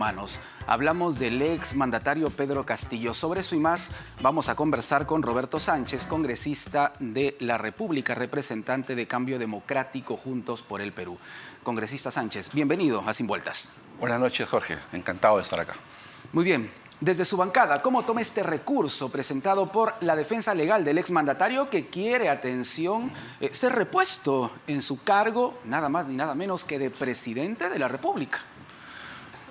Humanos. Hablamos del ex mandatario Pedro Castillo. Sobre eso y más vamos a conversar con Roberto Sánchez, congresista de la República, representante de Cambio Democrático Juntos por el Perú. Congresista Sánchez, bienvenido a Sin Vueltas. Buenas noches, Jorge. Encantado de estar acá. Muy bien. Desde su bancada, ¿cómo toma este recurso presentado por la defensa legal del exmandatario que quiere, atención, ser repuesto en su cargo, nada más ni nada menos que de presidente de la República?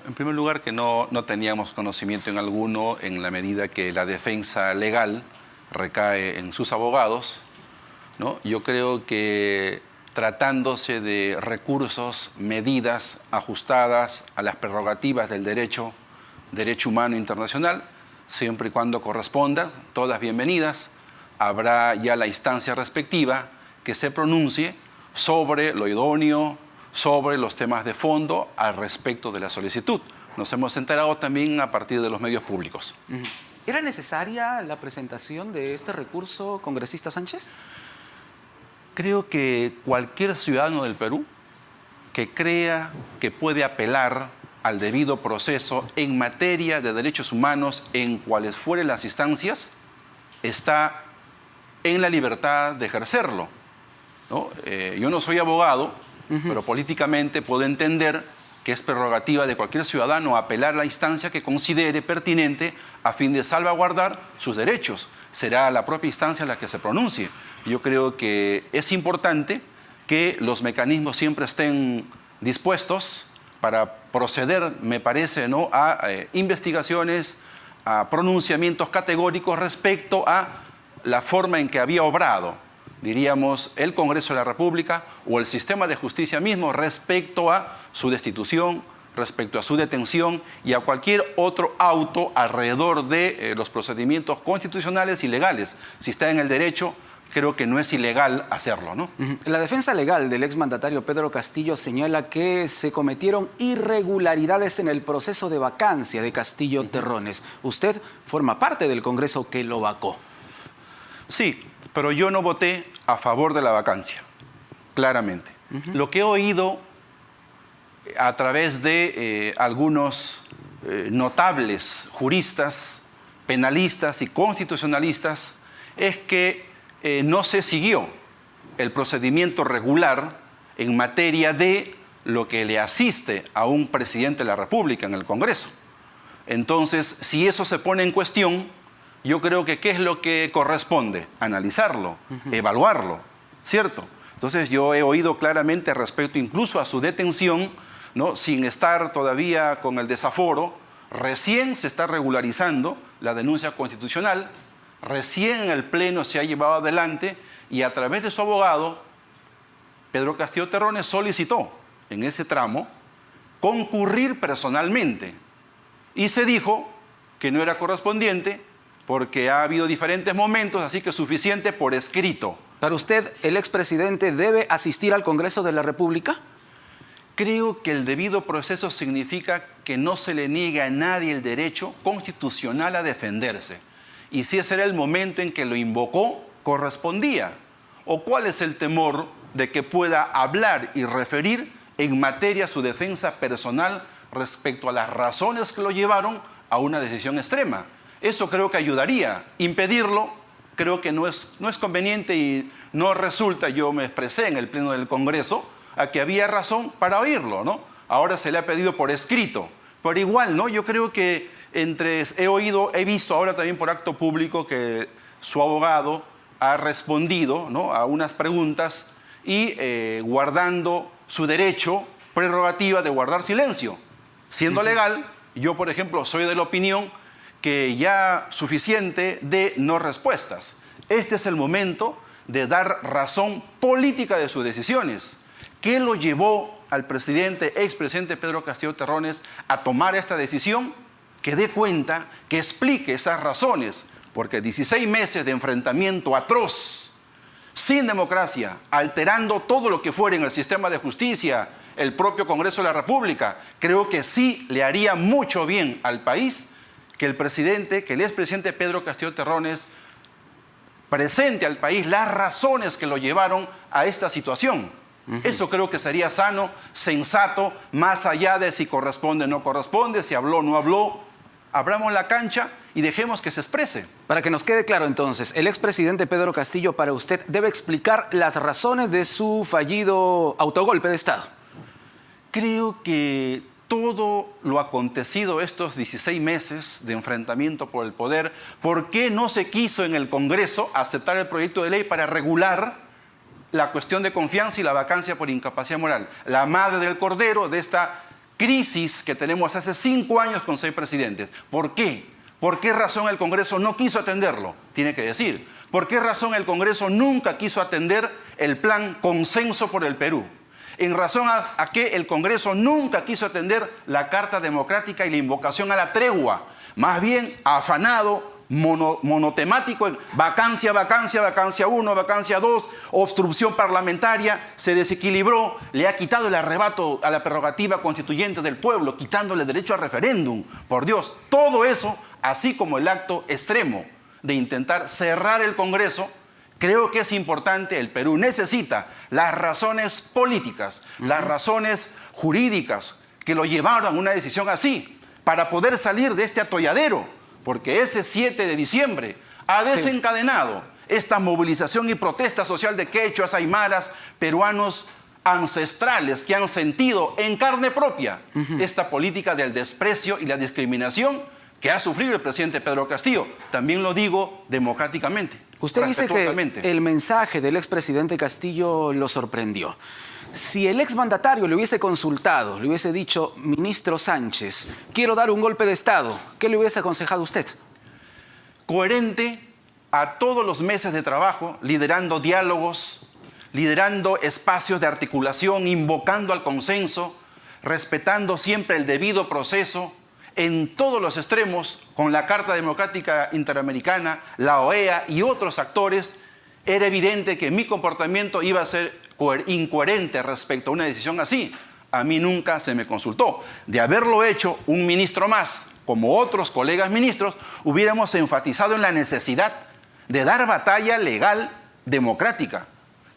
En primer lugar, que no teníamos conocimiento en alguno en la medida que la defensa legal recae en sus abogados, ¿no? Yo creo que tratándose de recursos, medidas ajustadas a las prerrogativas del derecho humano internacional, siempre y cuando corresponda, todas bienvenidas. Habrá ya la instancia respectiva que se pronuncie sobre lo idóneo, sobre los temas de fondo al respecto de la solicitud. Nos hemos enterado también a partir de los medios públicos. ¿Era necesaria la presentación de este recurso, congresista Sánchez? Creo que cualquier ciudadano del Perú que crea que puede apelar al debido proceso en materia de derechos humanos en cuales fueren las instancias, está en la libertad de ejercerlo, ¿no? Yo no soy abogado, pero políticamente puedo entender que es prerrogativa de cualquier ciudadano apelar a la instancia que considere pertinente a fin de salvaguardar sus derechos. Será la propia instancia la que se pronuncie. Yo creo que es importante que los mecanismos siempre estén dispuestos para proceder, me parece, ¿no?, a investigaciones, a pronunciamientos categóricos respecto a la forma en que había obrado, diríamos, el Congreso de la República o el sistema de justicia mismo respecto a su destitución, respecto a su detención y a cualquier otro auto alrededor de los procedimientos constitucionales y legales. Si está en el derecho, creo que no es ilegal hacerlo, ¿no? La defensa legal del exmandatario Pedro Castillo señala que se cometieron irregularidades en el proceso de vacancia de Castillo Terrones. Usted forma parte del Congreso que lo vacó. Sí, pero yo no voté a favor de la vacancia, claramente. Lo que he oído a través de algunos notables juristas, penalistas y constitucionalistas es que no se siguió el procedimiento regular en materia de lo que le asiste a un presidente de la República en el Congreso. Entonces, si eso se pone en cuestión, yo creo que ¿qué es lo que corresponde? Analizarlo, evaluarlo, ¿cierto? Entonces yo he oído claramente respecto incluso a su detención, ¿no?, sin estar todavía con el desaforo. Recién se está regularizando la denuncia constitucional, recién en el Pleno se ha llevado adelante y a través de su abogado, Pedro Castillo Terrones solicitó en ese tramo concurrir personalmente y se dijo que no era correspondiente porque ha habido diferentes momentos, así que suficiente por escrito. ¿Para usted el expresidente debe asistir al Congreso de la República? Creo que el debido proceso significa que no se le niega a nadie el derecho constitucional a defenderse. Y si ese era el momento en que lo invocó, correspondía. ¿O cuál es el temor de que pueda hablar y referir en materia su defensa personal respecto a las razones que lo llevaron a una decisión extrema? Eso creo que ayudaría. Impedirlo creo que no es conveniente y no resulta. Yo me expresé en el Pleno del Congreso a que había razón para oírlo, ¿no? Ahora se le ha pedido por escrito. Pero igual, ¿no? Yo creo que he visto ahora también por acto público que su abogado ha respondido, ¿no?, a unas preguntas y guardando su derecho, prerrogativa de guardar silencio. Siendo legal, yo, por ejemplo, soy de la opinión que ya suficiente de no respuestas. Este es el momento de dar razón política de sus decisiones. ¿Qué lo llevó al expresidente Pedro Castillo Terrones a tomar esta decisión? Que dé cuenta, que explique esas razones, porque 16 meses de enfrentamiento atroz, sin democracia, alterando todo lo que fuera en el sistema de justicia, el propio Congreso de la República, creo que sí le haría mucho bien al país que el expresidente Pedro Castillo Terrones presente al país las razones que lo llevaron a esta situación. Eso creo que sería sano, sensato, más allá de si corresponde o no corresponde, si habló o no habló. Abramos la cancha y dejemos que se exprese. Para que nos quede claro entonces, el expresidente Pedro Castillo para usted debe explicar las razones de su fallido autogolpe de Estado. Creo que todo lo acontecido estos 16 meses de enfrentamiento por el poder, ¿por qué no se quiso en el Congreso aceptar el proyecto de ley para regular la cuestión de confianza y la vacancia por incapacidad moral? La madre del cordero de esta crisis que tenemos hace 5 años con 6 presidentes. ¿Por qué? ¿Por qué razón el Congreso no quiso atenderlo? Tiene que decir. ¿Por qué razón el Congreso nunca quiso atender el plan Consenso por el Perú? En razón a que el Congreso nunca quiso atender la Carta Democrática y la invocación a la tregua. Más bien afanado, monotemático en vacancia, vacancia, vacancia 1, vacancia 2, obstrucción parlamentaria, se desequilibró, le ha quitado el arrebato a la prerrogativa constituyente del pueblo, quitándole el derecho al referéndum. Por Dios, todo eso, así como el acto extremo de intentar cerrar el Congreso, creo que es importante. El Perú necesita las razones políticas, las razones jurídicas que lo llevaron a una decisión así, para poder salir de este atolladero. Porque ese 7 de diciembre ha desencadenado esta movilización y protesta social de quechuas, aymaras, peruanos ancestrales que han sentido en carne propia esta política del desprecio y la discriminación que ha sufrido el presidente Pedro Castillo. También lo digo democráticamente. Usted dice que el mensaje del expresidente Castillo lo sorprendió. Si el exmandatario le hubiese consultado, le hubiese dicho, ministro Sánchez, quiero dar un golpe de Estado, ¿qué le hubiese aconsejado usted? Coherente a todos los meses de trabajo, liderando diálogos, liderando espacios de articulación, invocando al consenso, respetando siempre el debido proceso, en todos los extremos, con la Carta Democrática Interamericana, la OEA y otros actores. Era evidente que mi comportamiento iba a ser incoherente respecto a una decisión así. A mí nunca se me consultó. De haberlo hecho un ministro más, como otros colegas ministros, hubiéramos enfatizado en la necesidad de dar batalla legal democrática,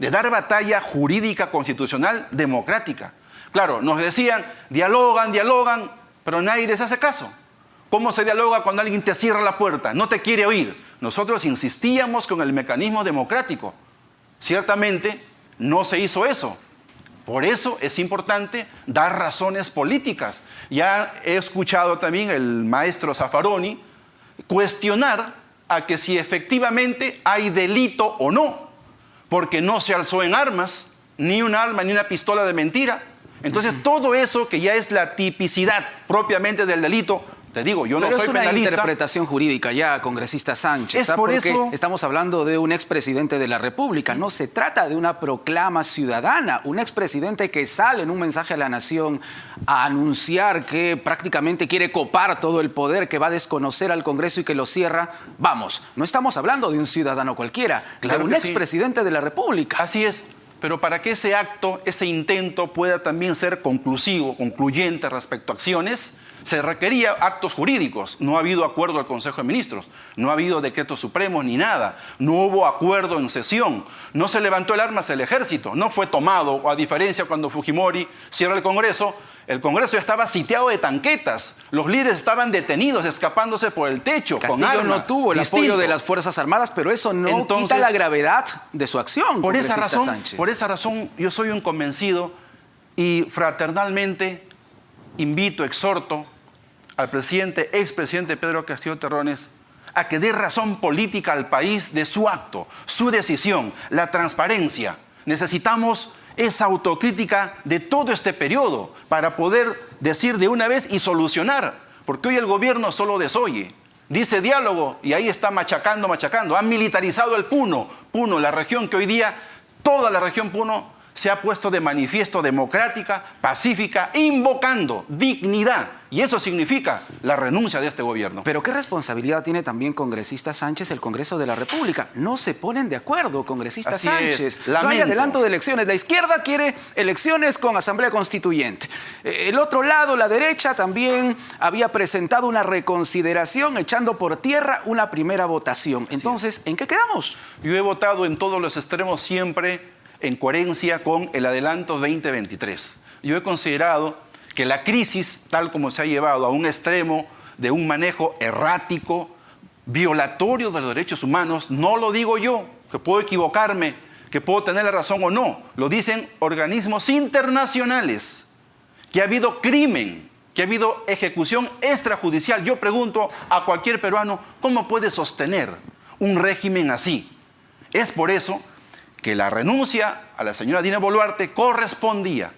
de dar batalla jurídica constitucional democrática. Claro, nos decían, dialogan, dialogan, pero nadie les hace caso. ¿Cómo se dialoga cuando alguien te cierra la puerta, no te quiere oír? Nosotros insistíamos con el mecanismo democrático. Ciertamente no se hizo eso. Por eso es importante dar razones políticas. Ya he escuchado también el maestro Zaffaroni cuestionar a que si efectivamente hay delito o no, porque no se alzó en armas, ni un arma, ni una pistola de mentira. Entonces todo eso que ya es la tipicidad propiamente del delito. Te digo, yo no soy penalista. Pero es una interpretación jurídica ya, congresista Sánchez. Es por porque eso estamos hablando de un expresidente de la República. No se trata de una proclama ciudadana. Un expresidente que sale en un mensaje a la nación a anunciar que prácticamente quiere copar todo el poder, que va a desconocer al Congreso y que lo cierra. Vamos, no estamos hablando de un ciudadano cualquiera, de un expresidente de la República. Así es. Pero para que ese acto, ese intento pueda también ser conclusivo, concluyente respecto a acciones, se requería actos jurídicos. No ha habido acuerdo del Consejo de Ministros, no ha habido decretos supremos ni nada, no hubo acuerdo en sesión, no se levantó el armas el ejército, no fue tomado, o a diferencia cuando Fujimori cierra el Congreso ya estaba sitiado de tanquetas, los líderes estaban detenidos, escapándose por el techo. Castillo con arma, no tuvo el apoyo de las Fuerzas Armadas, pero eso no quita la gravedad de su acción. Por esa razón, yo soy un convencido y fraternalmente invito, exhorto al expresidente Pedro Castillo Terrones a que dé razón política al país de su acto, su decisión, la transparencia. Necesitamos esa autocrítica de todo este periodo para poder decir de una vez y solucionar, porque hoy el gobierno solo desoye, dice diálogo y ahí está machacando, han militarizado el Puno, la región que hoy día, toda la región Puno se ha puesto de manifiesto democrática, pacífica, invocando dignidad. Y eso significa la renuncia de este gobierno. Pero ¿qué responsabilidad tiene también, congresista Sánchez, el Congreso de la República? No se ponen de acuerdo, congresista Sánchez. No hay adelanto de elecciones. La izquierda quiere elecciones con asamblea constituyente. El otro lado, la derecha, también había presentado una reconsideración echando por tierra una primera votación. Entonces, ¿en qué quedamos? Yo he votado en todos los extremos siempre en coherencia con el adelanto 2023. Yo he considerado que la crisis, tal como se ha llevado a un extremo de un manejo errático, violatorio de los derechos humanos, no lo digo yo, que puedo equivocarme, que puedo tener la razón o no, lo dicen organismos internacionales, que ha habido crimen, que ha habido ejecución extrajudicial. Yo pregunto a cualquier peruano, ¿cómo puede sostener un régimen así? Es por eso que la renuncia a la señora Dina Boluarte corresponde,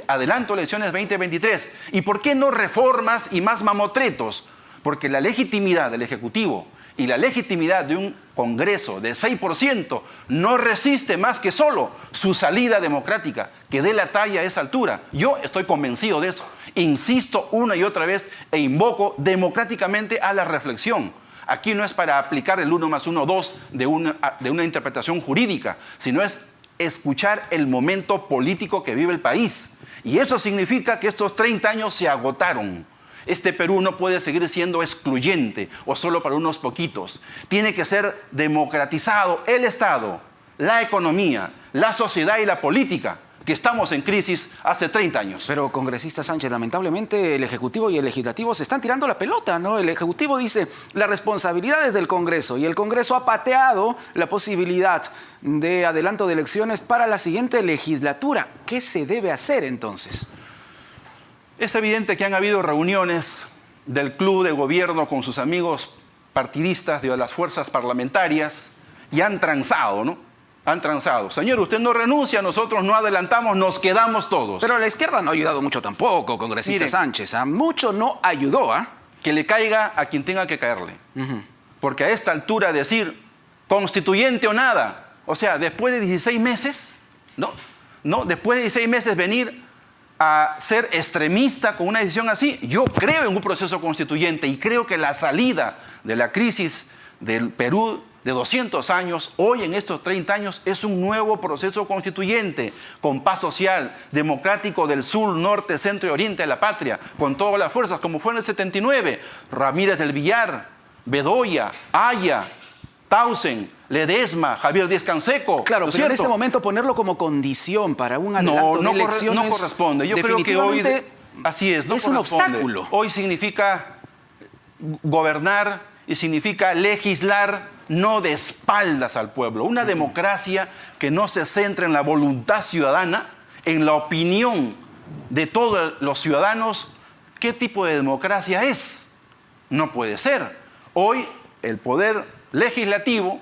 adelanto elecciones 2023. ¿Y por qué no reformas y más mamotretos? Porque la legitimidad del Ejecutivo y la legitimidad de un Congreso de 6% no resiste más que solo su salida democrática, que dé la talla a esa altura. Yo estoy convencido de eso. Insisto una y otra vez e invoco democráticamente a la reflexión. Aquí no es para aplicar el 1 más 1, 2 de una interpretación jurídica, sino es escuchar el momento político que vive el país. Y eso significa que estos 30 años se agotaron. Este Perú no puede seguir siendo excluyente o solo para unos poquitos. Tiene que ser democratizado el Estado, la economía, la sociedad y la política, que estamos en crisis hace 30 años. Pero, congresista Sánchez, lamentablemente el Ejecutivo y el Legislativo se están tirando la pelota, ¿no? El Ejecutivo dice, la responsabilidad es del Congreso, y el Congreso ha pateado la posibilidad de adelanto de elecciones para la siguiente legislatura. ¿Qué se debe hacer entonces? Es evidente que han habido reuniones del club de gobierno con sus amigos partidistas de las fuerzas parlamentarias y han transado, ¿no? Han transado. Señor, usted no renuncia, nosotros no adelantamos, nos quedamos todos. Pero la izquierda no ha ayudado mucho tampoco, congresista Mire, Sánchez. Mucho no ayudó, ¿ah? Que le caiga a quien tenga que caerle. Porque a esta altura decir constituyente o nada, o sea, después de 16 meses, ¿no? Después de 16 meses venir a ser extremista con una decisión así, yo creo en un proceso constituyente y creo que la salida de la crisis del Perú de 200 años, hoy en estos 30 años, es un nuevo proceso constituyente, con paz social, democrático del sur, norte, centro y oriente de la patria, con todas las fuerzas, como fue en el 79, Ramírez del Villar, Bedoya, Haya, Tausen, Ledesma, Javier Díaz-Canseco. Claro, pero en este momento ponerlo como condición para un adelanto de elecciones no corresponde. Yo creo que hoy así es, no es un obstáculo. Hoy significa gobernar y significa legislar no de espaldas al pueblo. Una democracia que no se centra en la voluntad ciudadana, en la opinión de todos los ciudadanos. ¿Qué tipo de democracia es? No puede ser. Hoy el poder legislativo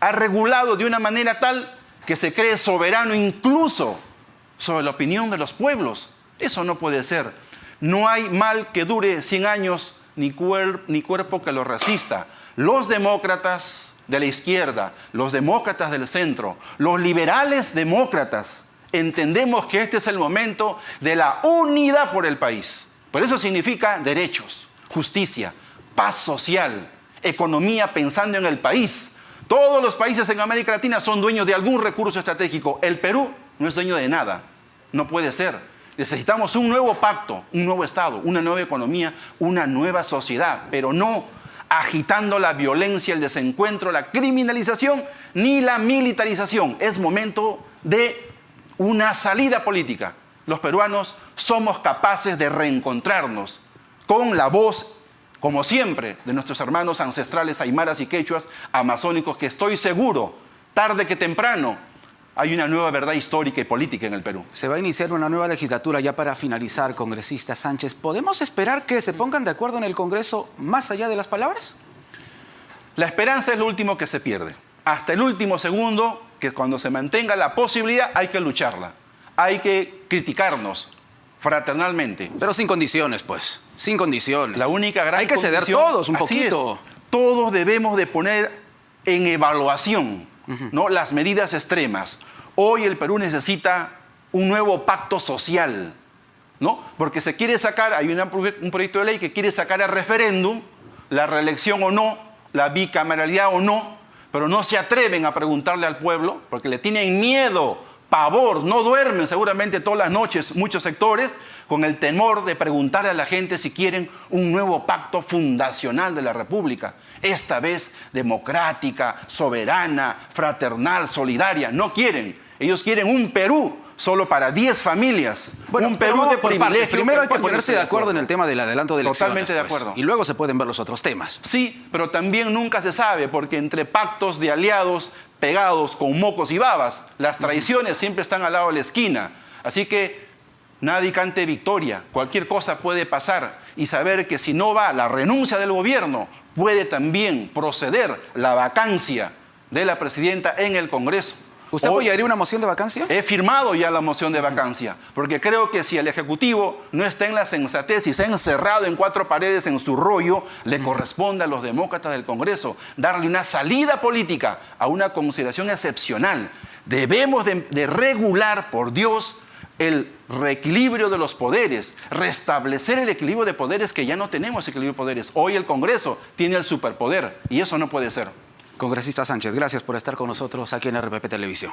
ha regulado de una manera tal que se cree soberano incluso sobre la opinión de los pueblos. Eso no puede ser. No hay mal que dure 100 años ni cuerpo que lo resista. Los demócratas de la izquierda, los demócratas del centro, los liberales demócratas, entendemos que este es el momento de la unidad por el país. Por eso significa derechos, justicia, paz social, economía pensando en el país. Todos los países en América Latina son dueños de algún recurso estratégico. El Perú no es dueño de nada. No puede ser. Necesitamos un nuevo pacto, un nuevo Estado, una nueva economía, una nueva sociedad, pero no agitando la violencia, el desencuentro, la criminalización ni la militarización. Es momento de una salida política. Los peruanos somos capaces de reencontrarnos con la voz, como siempre, de nuestros hermanos ancestrales aymaras y quechuas amazónicos, que estoy seguro, tarde que temprano, hay una nueva verdad histórica y política en el Perú. Se va a iniciar una nueva legislatura. Ya para finalizar, congresista Sánchez, ¿podemos esperar que se pongan de acuerdo en el Congreso más allá de las palabras? La esperanza es lo último que se pierde. Hasta el último segundo, que cuando se mantenga la posibilidad, hay que lucharla. Hay que criticarnos fraternalmente. Pero sin condiciones, pues. Sin condiciones. La única gran Hay que ceder todos un poquito. Todos debemos de poner en evaluación, ¿no?, las medidas extremas. Hoy el Perú necesita un nuevo pacto social, ¿no? Porque se quiere sacar, hay un proyecto de ley que quiere sacar a referéndum la reelección o no, la bicameralidad o no, pero no se atreven a preguntarle al pueblo porque le tienen miedo, pavor, no duermen seguramente todas las noches muchos sectores con el temor de preguntarle a la gente si quieren un nuevo pacto fundacional de la República, esta vez democrática, soberana, fraternal, solidaria. No quieren. Ellos quieren un Perú solo para 10 familias. Bueno, un Perú pero de por partes. privilegio. Primero hay que ¿Cuál ponerse de acuerdo en el tema del adelanto de elecciones. Totalmente de acuerdo. Y luego se pueden ver los otros temas. Sí, pero también nunca se sabe, porque entre pactos de aliados pegados con mocos y babas, las traiciones siempre están al lado de la esquina. Así que nadie cante victoria, cualquier cosa puede pasar. Y saber que si no va la renuncia del gobierno, puede también proceder la vacancia de la presidenta en el Congreso. ¿Usted apoyaría una moción de vacancia? He firmado ya la moción de vacancia, porque creo que si el Ejecutivo no está en la sensatez y se ha encerrado en 4 paredes en su rollo, le corresponde a los demócratas del Congreso darle una salida política a una consideración excepcional. Debemos de regular, por Dios, el reequilibrio de los poderes, restablecer el equilibrio de poderes, que ya no tenemos equilibrio de poderes. Hoy el Congreso tiene el superpoder y eso no puede ser. Congresista Sánchez, gracias por estar con nosotros aquí en RPP Televisión.